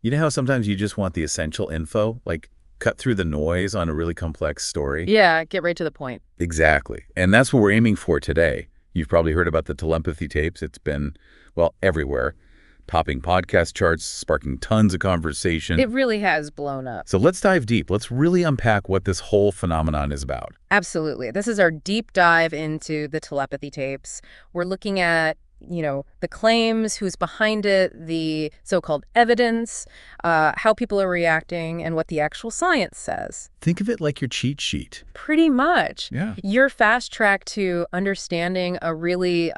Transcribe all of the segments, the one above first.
You know how sometimes you just want the essential info, like cut through the noise on a really complex story? Yeah, get right to the point. Exactly. And that's what we're aiming for today. You've probably heard about the Telepathy Tapes. It's been, well, everywhere, topping podcast charts, sparking tons of conversation. It really has blown up. So let's dive deep. Let's really unpack what this whole phenomenon is about. Absolutely. This is our deep dive into the telepathy tapes. We're looking at, the claims, who's behind it, the so-called evidence, how people are reacting, and what the actual science says. Think of it like your cheat sheet. Pretty much. Yeah. Your fast track to understanding a really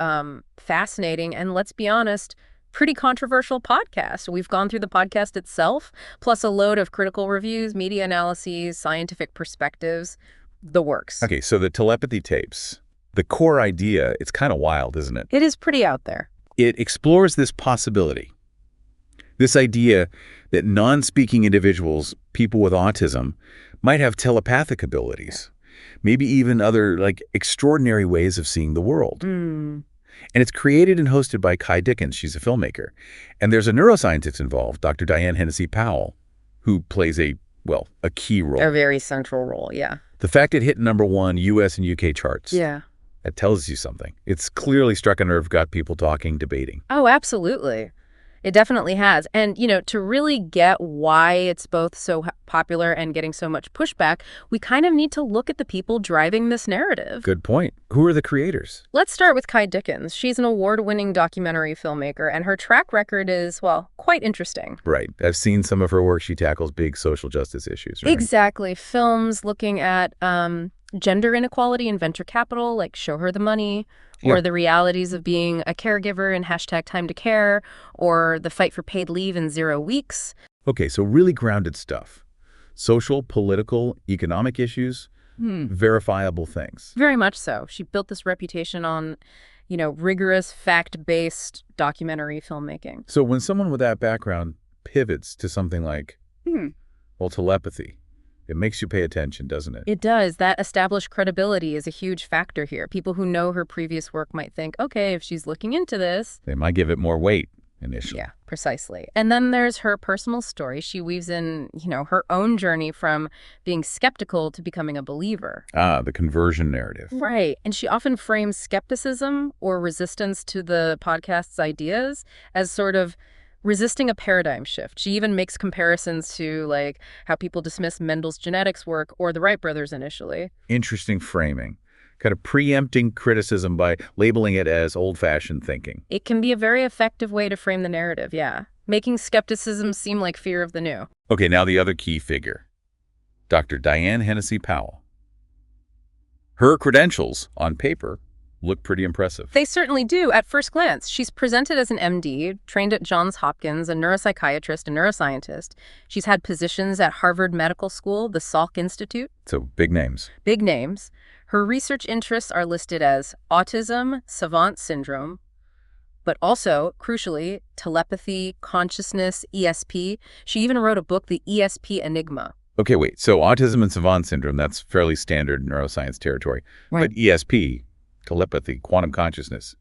fascinating and, let's be honest, pretty controversial podcast. We've gone through the podcast itself, plus a load of critical reviews, media analyses, scientific perspectives, the works. Okay, so the telepathy tapes, the core idea, it's kind of wild, isn't it? It is pretty out there. It explores this possibility, this idea that non-speaking individuals, people with autism, might have telepathic abilities, maybe even other, extraordinary ways of seeing the world. And it's created and hosted by Kai Dickens. She's a filmmaker. And there's a neuroscientist involved, Dr. Diane Hennessy Powell, who plays a key role. A very central role, yeah. The fact it hit #1 U.S. and UK charts. Yeah. That tells you something. It's clearly struck a nerve, got people talking, debating. Oh, absolutely. It definitely has. And, to really get why it's both so popular and getting so much pushback, we kind of need to look at the people driving this narrative. Good point. Who are the creators? Let's start with Kai Dickens. She's an award-winning documentary filmmaker, and her track record is, well, quite interesting. Right. I've seen some of her work. She tackles big social justice issues, right? Exactly. Films looking at gender inequality in venture capital, like Show Her the Money, or the realities of being a caregiver in #Time to Care, or the fight for paid leave in 0 weeks. Okay, so really grounded stuff. Social, political, economic issues, verifiable things. Very much so. She built this reputation on, rigorous, fact-based documentary filmmaking. So when someone with that background pivots to something like, telepathy, it makes you pay attention, doesn't it? It does. That established credibility is a huge factor here. People who know her previous work might think, okay, if she's looking into this... They might give it more weight initially. Yeah, precisely. And then there's her personal story. She weaves in, her own journey from being skeptical to becoming a believer. Ah, the conversion narrative. Right. And she often frames skepticism or resistance to the podcast's ideas as sort of resisting a paradigm shift. She even makes comparisons to, how people dismiss Mendel's genetics work or the Wright brothers initially. Interesting framing. Kind of preempting criticism by labeling it as old-fashioned thinking. It can be a very effective way to frame the narrative, yeah. Making skepticism seem like fear of the new. Okay, now the other key figure. Dr. Diane Hennessy Powell. Her credentials, on paper, look pretty impressive. They certainly do at first glance. She's presented as an MD, trained at Johns Hopkins, a neuropsychiatrist and neuroscientist. She's had positions at Harvard Medical School, the Salk Institute. So big names. Big names. Her research interests are listed as autism, savant syndrome, but also, crucially, telepathy, consciousness, ESP. She even wrote a book, The ESP Enigma. Okay, wait. So autism and savant syndrome, that's fairly standard neuroscience territory. Right. But ESP, telepathy, quantum consciousness.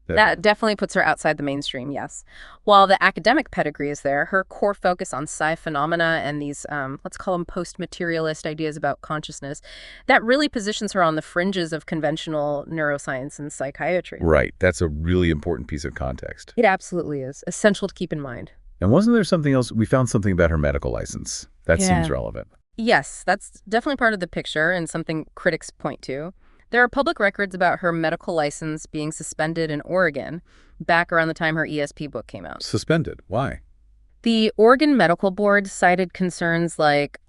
That definitely puts her outside the mainstream, yes. While the academic pedigree is there, her core focus on psi phenomena and these, let's call them post-materialist ideas about consciousness, that really positions her on the fringes of conventional neuroscience and psychiatry. Right. That's a really important piece of context. It absolutely is. Essential to keep in mind. And wasn't there something else? We found something about her medical license. That seems relevant. Yes, that's definitely part of the picture and something critics point to. There are public records about her medical license being suspended in Oregon back around the time her ESP book came out. Suspended? Why? The Oregon Medical Board cited concerns like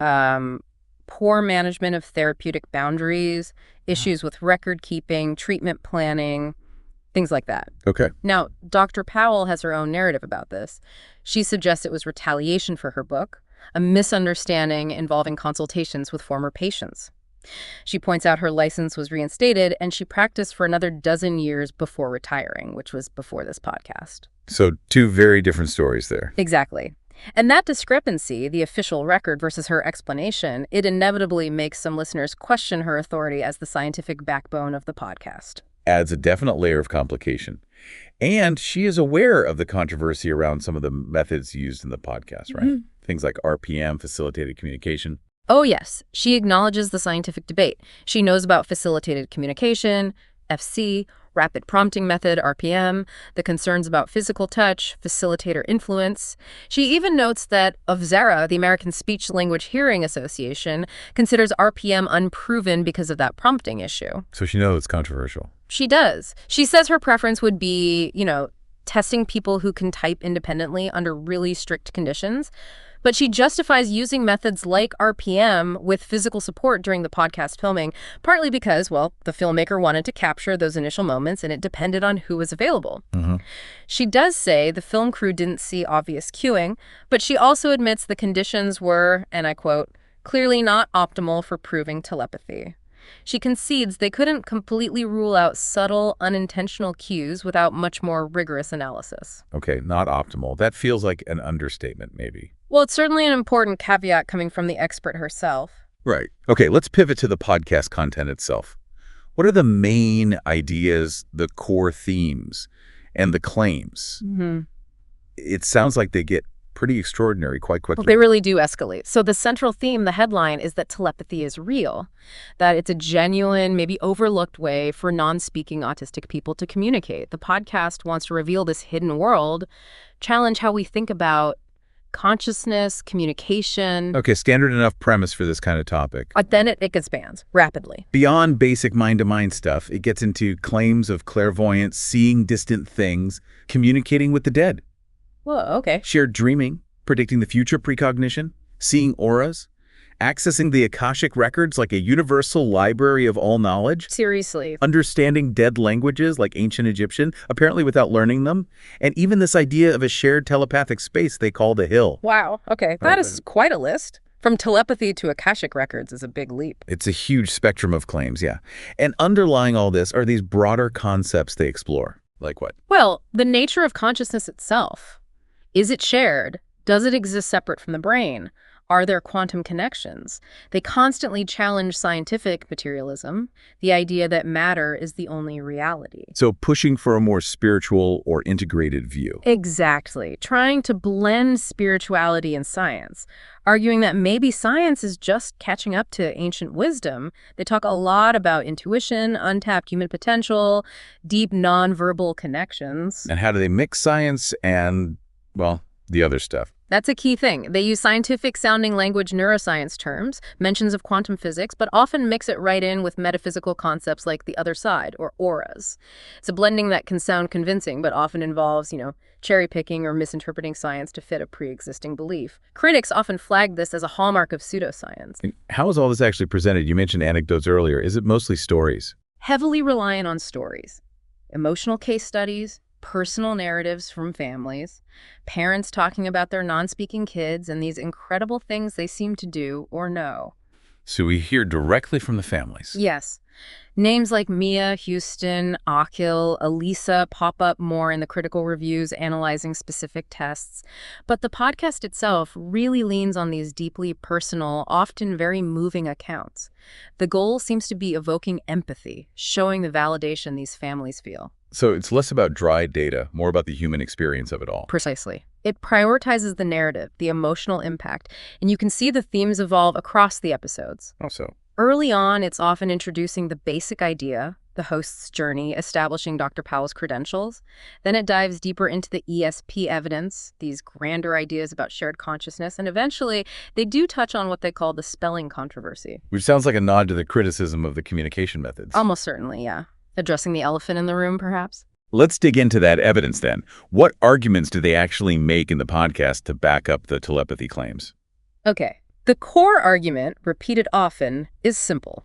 poor management of therapeutic boundaries, issues with record keeping, treatment planning, things like that. Okay. Now, Dr. Powell has her own narrative about this. She suggests it was retaliation for her book, a misunderstanding involving consultations with former patients. She points out her license was reinstated, and she practiced for another 12 years before retiring, which was before this podcast. So 2 very different stories there. Exactly. And that discrepancy, the official record versus her explanation, it inevitably makes some listeners question her authority as the scientific backbone of the podcast. Adds a definite layer of complication. And she is aware of the controversy around some of the methods used in the podcast, right? Mhm. Things like RPM, facilitated communication. Oh, yes. She acknowledges the scientific debate. She knows about facilitated communication, FC, rapid prompting method, RPM, the concerns about physical touch, facilitator influence. She even notes that Zara, the American Speech Language Hearing Association, considers RPM unproven because of that prompting issue. So she knows it's controversial. She does. She says her preference would be, testing people who can type independently under really strict conditions. But she justifies using methods like RPM with physical support during the podcast filming, partly because, well, the filmmaker wanted to capture those initial moments and it depended on who was available. She does say the film crew didn't see obvious cueing, but she also admits the conditions were, and I quote, clearly not optimal for proving telepathy. She concedes they couldn't completely rule out subtle, unintentional cues without much more rigorous analysis. Okay, not optimal. That feels like an understatement, maybe. Well, it's certainly an important caveat coming from the expert herself. Right. Okay, let's pivot to the podcast content itself. What are the main ideas, the core themes, and the claims? It sounds like they get pretty extraordinary quite quickly. Well, they really do escalate. So the central theme, the headline, is that telepathy is real, that it's a genuine, maybe overlooked way for non-speaking autistic people to communicate. The podcast wants to reveal this hidden world, challenge how we think about consciousness, communication. Okay, standard enough premise for this kind of topic. But then it expands rapidly. Beyond basic mind-to-mind stuff, it gets into claims of clairvoyance, seeing distant things, communicating with the dead. Whoa, okay. Shared dreaming, predicting the future precognition, seeing auras, accessing the Akashic records like a universal library of all knowledge. Seriously. Understanding dead languages like ancient Egyptian, apparently without learning them. And even this idea of a shared telepathic space they call the Hill. Wow, okay. That is quite a list. From telepathy to Akashic records is a big leap. It's a huge spectrum of claims, yeah. And underlying all this are these broader concepts they explore. Like what? Well, the nature of consciousness itself. Is it shared? Does it exist separate from the brain? Are there quantum connections? They constantly challenge scientific materialism, the idea that matter is the only reality. So pushing for a more spiritual or integrated view. Exactly. Trying to blend spirituality and science, arguing that maybe science is just catching up to ancient wisdom. They talk a lot about intuition, untapped human potential, deep nonverbal connections. And how do they mix science and, well, the other stuff? That's a key thing. They use scientific-sounding language neuroscience terms, mentions of quantum physics, but often mix it right in with metaphysical concepts like the other side, or auras. It's a blending that can sound convincing, but often involves, cherry-picking or misinterpreting science to fit a pre-existing belief. Critics often flag this as a hallmark of pseudoscience. And how is all this actually presented? You mentioned anecdotes earlier. Is it mostly stories? Heavily reliant on stories. Emotional case studies, personal narratives from families, parents talking about their non-speaking kids and these incredible things they seem to do or know. So we hear directly from the families. Yes. Names like Mia, Houston, Akil, Elisa pop up more in the critical reviews analyzing specific tests. But the podcast itself really leans on these deeply personal, often very moving accounts. The goal seems to be evoking empathy, showing the validation these families feel. So it's less about dry data, more about the human experience of it all. Precisely. It prioritizes the narrative, the emotional impact, and you can see the themes evolve across the episodes. How so? Early on, it's often introducing the basic idea, the host's journey, establishing Dr. Powell's credentials. Then it dives deeper into the ESP evidence, these grander ideas about shared consciousness, and eventually they do touch on what they call the spelling controversy. Which sounds like a nod to the criticism of the communication methods. Almost certainly, yeah. Addressing the elephant in the room, perhaps? Let's dig into that evidence then. What arguments do they actually make in the podcast to back up the telepathy claims? Okay. The core argument, repeated often, is simple.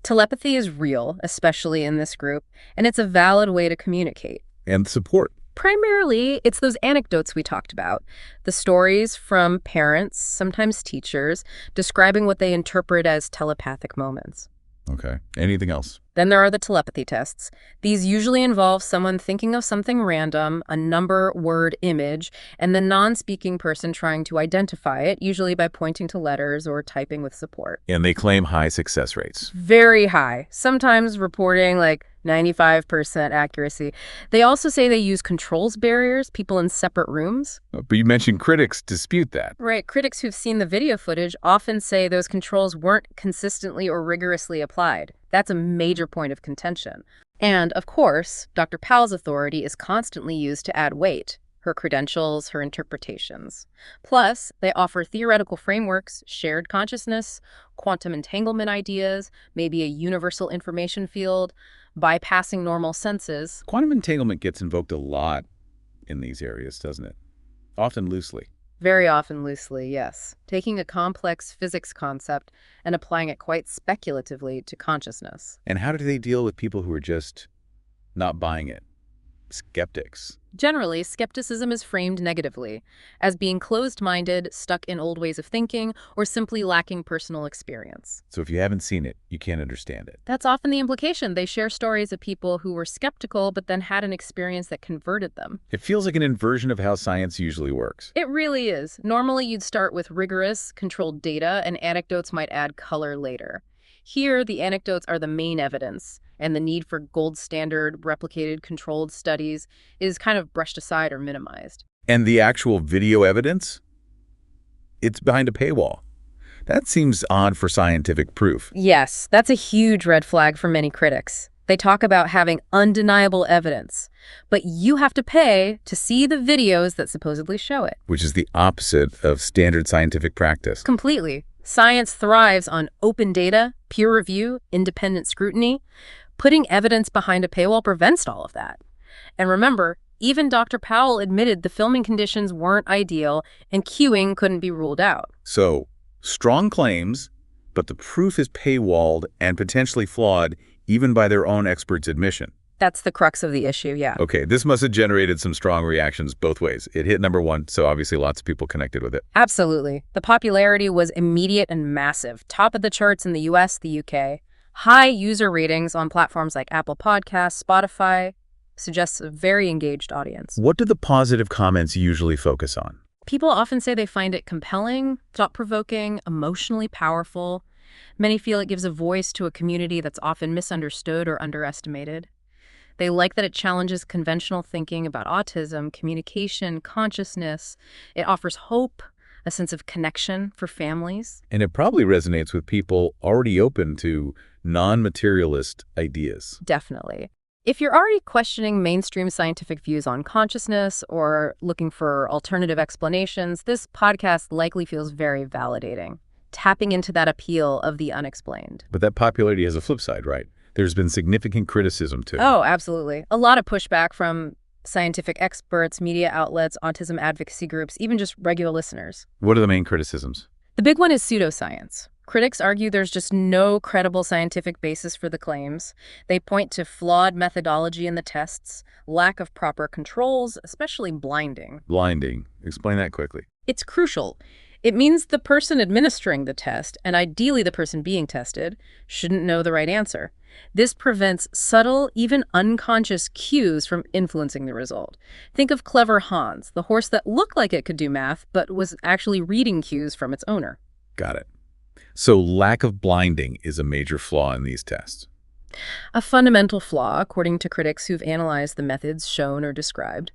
Telepathy is real, especially in this group, and it's a valid way to communicate. And support. Primarily, it's those anecdotes we talked about, the stories from parents, sometimes teachers, describing what they interpret as telepathic moments. Okay. Anything else? Then there are the telepathy tests. These usually involve someone thinking of something random, a number, word, image, and the non-speaking person trying to identify it, usually by pointing to letters or typing with support. And they claim high success rates. Very high, sometimes reporting like 95% accuracy. They also say they use controls barriers, people in separate rooms. But you mentioned critics dispute that. Right, critics who've seen the video footage often say those controls weren't consistently or rigorously applied. That's a major point of contention. And, of course, Dr. Powell's authority is constantly used to add weight, her credentials, her interpretations. Plus, they offer theoretical frameworks, shared consciousness, quantum entanglement ideas, maybe a universal information field, bypassing normal senses. Quantum entanglement gets invoked a lot in these areas, doesn't it? Often loosely. Very often loosely, yes. Taking a complex physics concept and applying it quite speculatively to consciousness. And how do they deal with people who are just not buying it? Skeptics. Generally, skepticism is framed negatively, as being closed-minded, stuck in old ways of thinking, or simply lacking personal experience. So if you haven't seen it, you can't understand it. That's often the implication. They share stories of people who were skeptical but then had an experience that converted them. It feels like an inversion of how science usually works. It really is. Normally, you'd start with rigorous, controlled data, and anecdotes might add color later. Here, the anecdotes are the main evidence, and the need for gold standard, replicated, controlled studies is kind of brushed aside or minimized. And the actual video evidence? It's behind a paywall. That seems odd for scientific proof. Yes, that's a huge red flag for many critics. They talk about having undeniable evidence, but you have to pay to see the videos that supposedly show it. Which is the opposite of standard scientific practice. Completely. Science thrives on open data, peer review, independent scrutiny. Putting evidence behind a paywall prevents all of that. And remember, even Dr. Powell admitted the filming conditions weren't ideal and cueing couldn't be ruled out. So, strong claims, but the proof is paywalled and potentially flawed even by their own experts' admission. That's the crux of the issue, yeah. Okay, this must have generated some strong reactions both ways. It hit #1, so obviously lots of people connected with it. Absolutely. The popularity was immediate and massive. Top of the charts in the US, the UK. High user ratings on platforms like Apple Podcasts, Spotify suggests a very engaged audience. What do the positive comments usually focus on? People often say they find it compelling, thought-provoking, emotionally powerful. Many feel it gives a voice to a community that's often misunderstood or underestimated. They like that it challenges conventional thinking about autism, communication, consciousness. It offers hope, a sense of connection for families. And it probably resonates with people already open to non-materialist ideas. Definitely. If you're already questioning mainstream scientific views on consciousness or looking for alternative explanations, this podcast likely feels very validating, tapping into that appeal of the unexplained. But that popularity has a flip side, right? There's been significant criticism, too. Oh, absolutely. A lot of pushback from scientific experts, media outlets, autism advocacy groups, even just regular listeners. What are the main criticisms? The big one is pseudoscience. Critics argue there's just no credible scientific basis for the claims. They point to flawed methodology in the tests, lack of proper controls, especially blinding. Blinding. Explain that quickly. It's crucial. It means the person administering the test, and ideally the person being tested, shouldn't know the right answer. This prevents subtle, even unconscious cues from influencing the result. Think of clever Hans, the horse that looked like it could do math, but was actually reading cues from its owner. Got it. So lack of blinding is a major flaw in these tests. A fundamental flaw, according to critics who've analyzed the methods shown or described.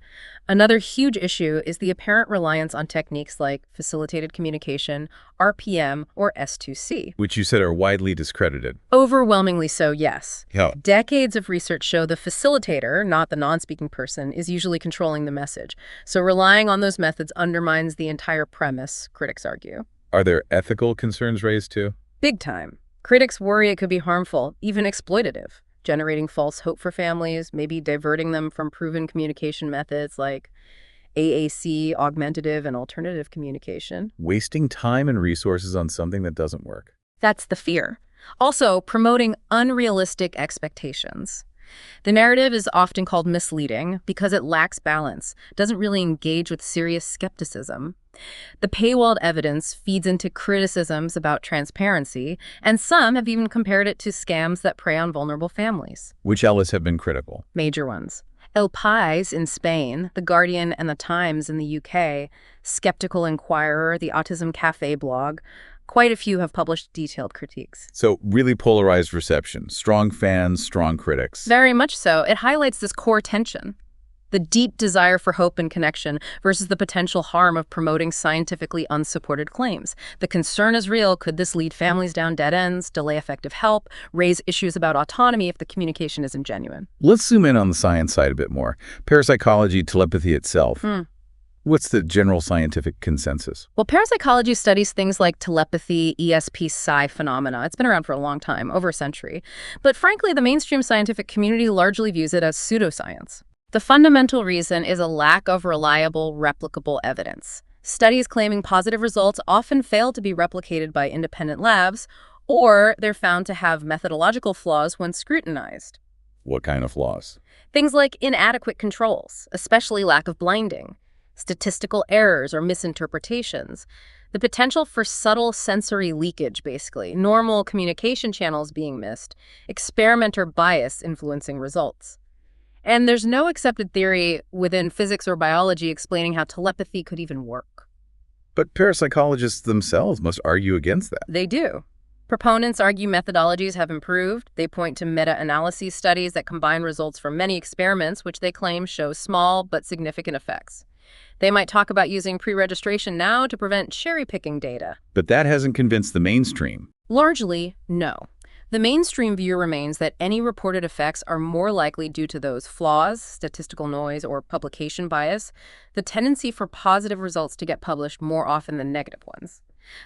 Another huge issue is the apparent reliance on techniques like facilitated communication, RPM, or S2C. Which you said are widely discredited. Overwhelmingly so, yes. Yeah. Decades of research show the facilitator, not the non-speaking person, is usually controlling the message. So relying on those methods undermines the entire premise, critics argue. Are there ethical concerns raised too? Big time. Critics worry it could be harmful, even exploitative, generating false hope for families, maybe diverting them from proven communication methods like AAC, augmentative and alternative communication. Wasting time and resources on something that doesn't work. That's the fear. Also, promoting unrealistic expectations. The narrative is often called misleading because it lacks balance, doesn't really engage with serious skepticism. The paywalled evidence feeds into criticisms about transparency, and some have even compared it to scams that prey on vulnerable families. Which outlets have been critical? Major ones. El País in Spain, The Guardian and The Times in the UK, Skeptical Inquirer, the Autism Cafe blog, Quite a few have published detailed critiques. So really polarized reception. Strong fans, strong critics. Very much so. It highlights this core tension. The deep desire for hope and connection versus the potential harm of promoting scientifically unsupported claims. The concern is real. Could this lead families down dead ends, delay effective help, raise issues about autonomy if the communication isn't genuine? Let's zoom in on the science side a bit more. Parapsychology, telepathy itself. What's the general scientific consensus? Well, parapsychology studies things like telepathy, ESP psi phenomena. It's been around for a long time, over a century. But frankly, the mainstream scientific community largely views it as pseudoscience. The fundamental reason is a lack of reliable, replicable evidence. Studies claiming positive results often fail to be replicated by independent labs, or they're found to have methodological flaws when scrutinized. What kind of flaws? Things like inadequate controls, especially lack of blinding, statistical errors or misinterpretations, the potential for subtle sensory leakage, basically, normal communication channels being missed, experimenter bias influencing results. And there's no accepted theory within physics or biology explaining how telepathy could even work. But parapsychologists themselves must argue against that. They do. Proponents argue methodologies have improved. They point to meta-analysis studies that combine results from many experiments, which they claim show small but significant effects. They might talk about using pre-registration now to prevent cherry-picking data. But that hasn't convinced the mainstream. Largely, no. The mainstream view remains that any reported effects are more likely due to those flaws, statistical noise, or publication bias, the tendency for positive results to get published more often than negative ones.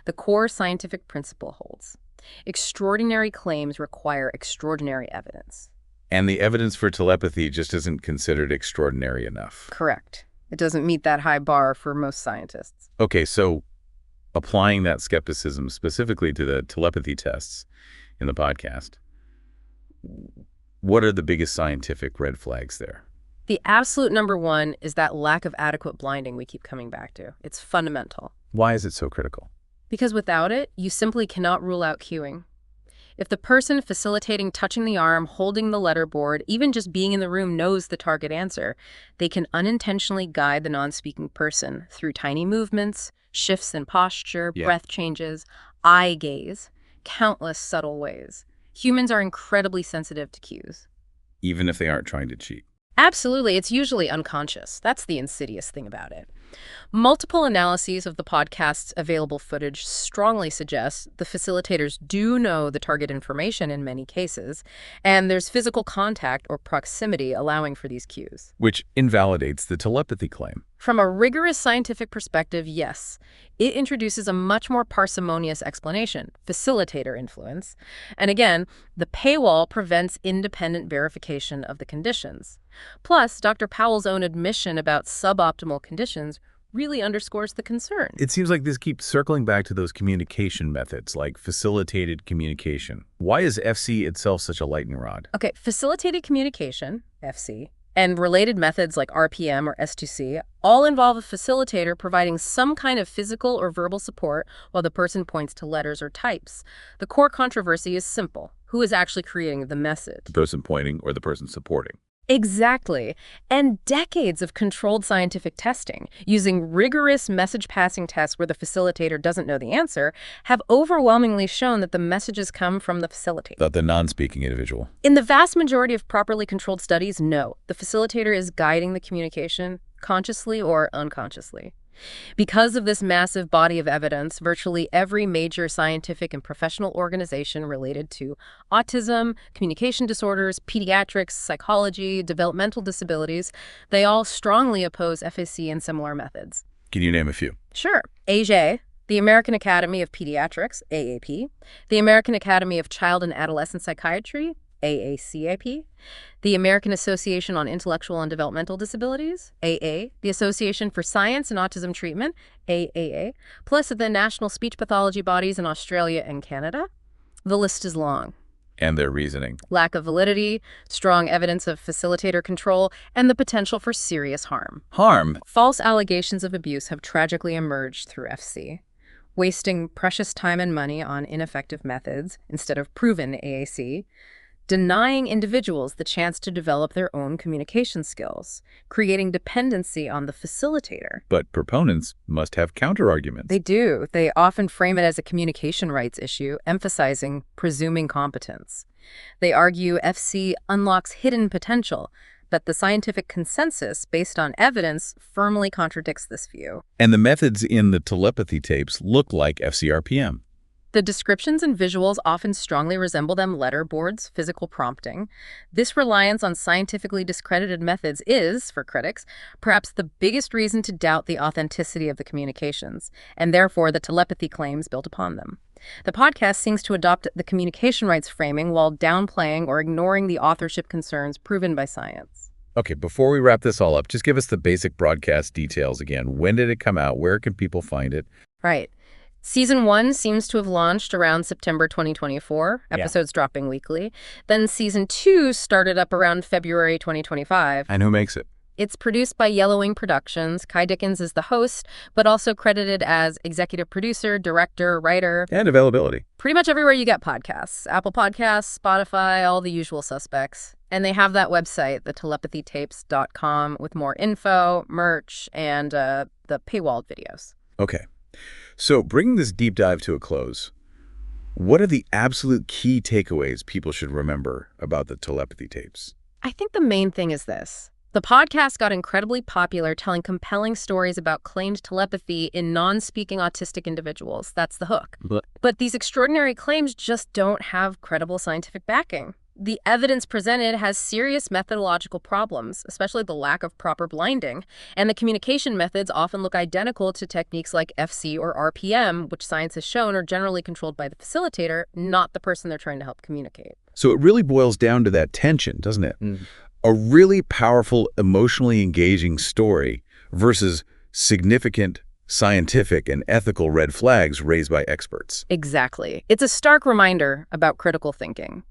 The core scientific principle holds. Extraordinary claims require extraordinary evidence. And the evidence for telepathy just isn't considered extraordinary enough. Correct. It doesn't meet that high bar for most scientists. Okay, so applying that skepticism specifically to the telepathy tests in the podcast, what are the biggest scientific red flags there? The absolute number one is that lack of adequate blinding we keep coming back to. It's fundamental. Why is it so critical? Because without it, you simply cannot rule out cueing. If the person facilitating touching the arm, holding the letterboard, even just being in the room knows the target answer, they can unintentionally guide the non-speaking person through tiny movements, shifts in posture, breath changes, eye gaze, countless subtle ways. Humans are incredibly sensitive to cues. Even if they aren't trying to cheat. Absolutely. It's usually unconscious. That's the insidious thing about it. Multiple analyses of the podcast's available footage strongly suggest the facilitators do know the target information in many cases, and there's physical contact or proximity allowing for these cues. Which invalidates the telepathy claim. From a rigorous scientific perspective, yes. It introduces a much more parsimonious explanation, facilitator influence. And again, the paywall prevents independent verification of the conditions. Plus, Dr. Powell's own admission about suboptimal conditions really underscores the concern. It seems like this keeps circling back to those communication methods, like facilitated communication. Why is FC itself such a lightning rod? Okay, facilitated communication, FC, and related methods like RPM or S2C all involve a facilitator providing some kind of physical or verbal support while the person points to letters or types. The core controversy is simple. Who is actually creating the message? The person pointing or the person supporting? Exactly. And decades of controlled scientific testing, using rigorous message-passing tests where the facilitator doesn't know the answer, have overwhelmingly shown that the messages come from the facilitator. The non-speaking individual. In the vast majority of properly controlled studies, no. The facilitator is guiding the communication, consciously or unconsciously. Because of this massive body of evidence, virtually every major scientific and professional organization related to autism, communication disorders, pediatrics, psychology, developmental disabilities, they all strongly oppose FAC and similar methods. Can you name a few? Sure. AJ, the American Academy of Pediatrics, AAP, the American Academy of Child and Adolescent Psychiatry, AACAP, the American Association on Intellectual and Developmental Disabilities, AA, the Association for Science and Autism Treatment, AAA, plus the national speech pathology bodies in Australia and Canada. The list is long. And their reasoning. Lack of validity, strong evidence of facilitator control, and the potential for serious harm. Harm? False allegations of abuse have tragically emerged through FC, wasting precious time and money on ineffective methods instead of proven AAC. denying individuals the chance to develop their own communication skills, creating dependency on the facilitator. But proponents must have counterarguments. They do. They often frame it as a communication rights issue, emphasizing presuming competence. They argue FC unlocks hidden potential, but the scientific consensus, based on evidence, firmly contradicts this view. And the methods in the telepathy tapes look like FCRPM. The descriptions and visuals often strongly resemble them: letterboards, physical prompting. This reliance on scientifically discredited methods is, for critics, perhaps the biggest reason to doubt the authenticity of the communications, and therefore the telepathy claims built upon them. The podcast seems to adopt the communication rights framing while downplaying or ignoring the authorship concerns proven by science. Okay, before we wrap this all up, just give us the basic broadcast details again. When did it come out? Where can people find it? Right. Season 1 seems to have launched around September 2024, episodes dropping weekly. Then Season 2 started up around February 2025. And who makes it? It's produced by Yellowwing Productions. Kai Dickens is the host, but also credited as executive producer, director, writer. And availability. Pretty much everywhere you get podcasts. Apple Podcasts, Spotify, all the usual suspects. And they have that website, the telepathytapes.com, with more info, merch, and the paywalled videos. Okay. So bringing this deep dive to a close, what are the absolute key takeaways people should remember about the telepathy tapes? I think the main thing is this. The podcast got incredibly popular telling compelling stories about claimed telepathy in non-speaking autistic individuals. That's the hook. But these extraordinary claims just don't have credible scientific backing. The evidence presented has serious methodological problems, especially the lack of proper blinding, and the communication methods often look identical to techniques like FC or RPM, which science has shown are generally controlled by the facilitator, not the person they're trying to help communicate. So it really boils down to that tension, doesn't it? A really powerful, emotionally engaging story versus significant scientific and ethical red flags raised by experts. Exactly. It's a stark reminder about critical thinking.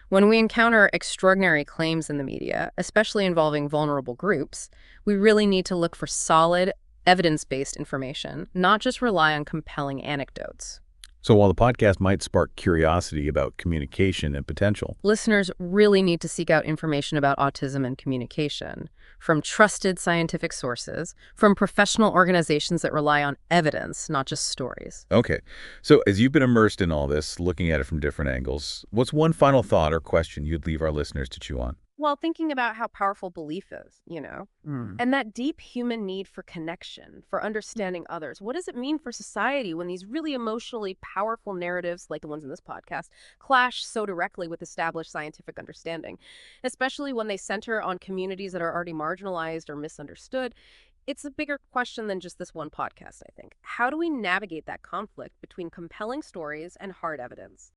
When we encounter extraordinary claims in the media, especially involving vulnerable groups, we really need to look for solid, evidence-based information, not just rely on compelling anecdotes. So while the podcast might spark curiosity about communication and potential, listeners really need to seek out information about autism and communication from trusted scientific sources, from professional organizations that rely on evidence, not just stories. Okay. So as you've been immersed in all this, looking at it from different angles, what's one final thought or question you'd leave our listeners to chew on? Well, thinking about how powerful belief is, and that deep human need for connection, for understanding others. What does it mean for society when these really emotionally powerful narratives, like the ones in this podcast, clash so directly with established scientific understanding, especially when they center on communities that are already marginalized or misunderstood? It's a bigger question than just this one podcast, I think. How do we navigate that conflict between compelling stories and hard evidence?